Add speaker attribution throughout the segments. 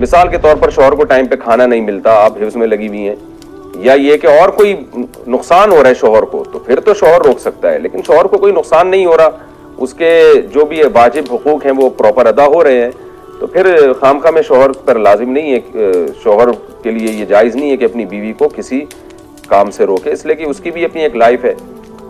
Speaker 1: مثال کے طور پر شوہر کو ٹائم پہ کھانا نہیں ملتا، آپ حفظ میں لگی ہوئی ہیں، یا یہ کہ اور کوئی نقصان ہو رہا ہے شوہر کو، تو پھر تو شوہر روک سکتا ہے. لیکن شوہر کو کوئی نقصان نہیں ہو رہا، اس کے جو بھی واجب حقوق ہیں وہ پراپر ادا ہو رہے ہیں، تو پھر خامخواہ میں شوہر پر لازم نہیں ہے، شوہر کے لیے یہ جائز نہیں ہے کہ اپنی بیوی کو کسی کام سے روکے، اس لیے کہ اس کی بھی اپنی ایک لائف ہے،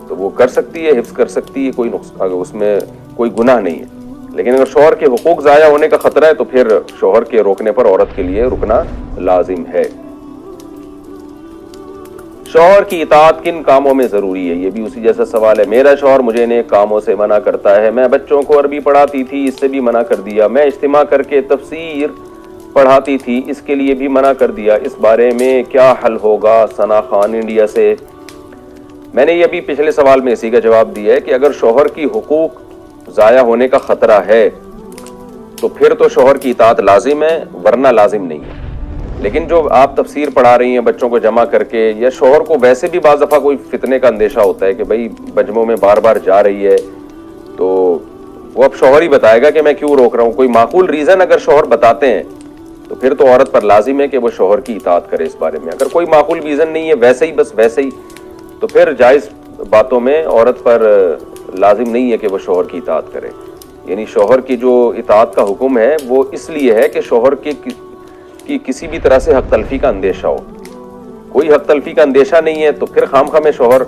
Speaker 1: تو وہ کر سکتی ہے، حفظ کر سکتی ہے، کوئی نقصان اس میں کوئی گناہ نہیں ہے. لیکن اگر شوہر کے حقوق ضائع ہونے کا خطرہ ہے تو پھر شوہر کے روکنے پر عورت کے لیے رکنا لازم ہے. شوہر کی اطاعت کن کاموں میں ضروری ہے؟ یہ بھی اسی جیسا سوال ہے. میرا شوہر مجھے نیک کاموں سے منع کرتا ہے، میں بچوں کو عربی پڑھاتی تھی، اس سے بھی منع کر دیا، میں اجتماع کر کے تفسیر پڑھاتی تھی، اس کے لیے بھی منع کر دیا، اس بارے میں کیا حل ہوگا؟ ثنا خان انڈیا سے. میں نے یہ بھی پچھلے سوال میں اسی کا جواب دیا ہے کہ اگر شوہر کی حقوق ضائع ہونے کا خطرہ ہے تو پھر تو شوہر کی اطاعت لازم ہے، ورنہ لازم نہیں ہے. لیکن جو آپ تفسیر پڑھا رہی ہیں بچوں کو جمع کر کے، یا شوہر کو ویسے بھی بعض دفعہ کوئی فتنے کا اندیشہ ہوتا ہے کہ بھائی مجمعوں میں بار بار جا رہی ہے، تو وہ اب شوہر ہی بتائے گا کہ میں کیوں روک رہا ہوں. کوئی معقول ریزن اگر شوہر بتاتے ہیں تو پھر تو عورت پر لازم ہے کہ وہ شوہر کی اطاعت کرے اس بارے میں. اگر کوئی معقول ریزن نہیں ہے، ویسے ہی بس ویسے ہی، تو پھر جائز باتوں میں عورت پر لازم نہیں ہے کہ وہ شوہر کی اطاعت کرے. یعنی شوہر کی جو اطاعت کا حکم ہے وہ اس لیے ہے کہ شوہر کی کسی بھی طرح سے حق تلفی کا اندیشہ ہو. کوئی حق تلفی کا اندیشہ نہیں ہے تو پھر خامخواہ میں شوہر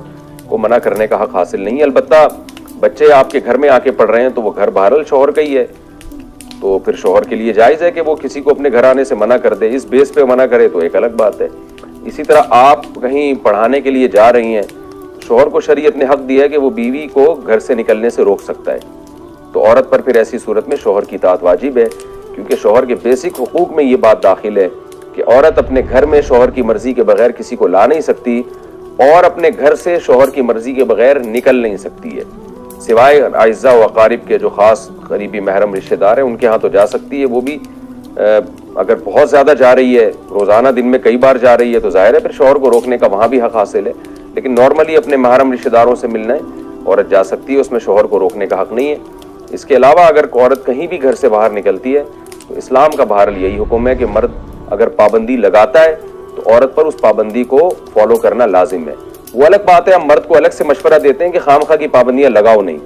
Speaker 1: کو منع کرنے کا حق حاصل نہیں ہے. البتہ بچے آپ کے گھر میں آ کے پڑھ رہے ہیں تو وہ گھر بہرحال شوہر کا ہی ہے، تو پھر شوہر کے لیے جائز ہے کہ وہ کسی کو اپنے گھر آنے سے منع کر دے. اس بیس پہ منع کرے تو ایک الگ بات ہے. اسی طرح آپ کہیں پڑھانے کے لیے جا رہی ہیں، شوہر کو شریعت نے حق دیا ہے کہ وہ بیوی کو گھر سے نکلنے سے روک سکتا ہے، تو عورت پر پھر ایسی صورت میں شوہر کی اطاعت واجب ہے، کیونکہ شوہر کے بیسک حقوق میں یہ بات داخل ہے کہ عورت اپنے گھر میں شوہر کی مرضی کے بغیر کسی کو لا نہیں سکتی، اور اپنے گھر سے شوہر کی مرضی کے بغیر نکل نہیں سکتی ہے. سوائے اعزاء و اقارب کے جو خاص قریبی محرم رشتہ دار ہیں ان کے ہاں تو جا سکتی ہے. وہ بھی اگر بہت زیادہ جا رہی ہے، روزانہ دن میں کئی بار جا رہی ہے، تو ظاہر ہے پھر شوہر کو روکنے کا وہاں بھی حق حاصل ہے. لیکن نارملی اپنے محرم رشتہ داروں سے ملنا ہے عورت جا سکتی ہے، اس میں شوہر کو روکنے کا حق نہیں ہے. اس کے علاوہ اگر عورت کہیں بھی گھر سے باہر نکلتی ہے تو اسلام کا بہرحال یہی حکم ہے کہ مرد اگر پابندی لگاتا ہے تو عورت پر اس پابندی کو فالو کرنا لازم ہے. وہ الگ بات ہے، ہم مرد کو الگ سے مشورہ دیتے ہیں کہ خام خواہ کی پابندیاں لگاؤ نہیں،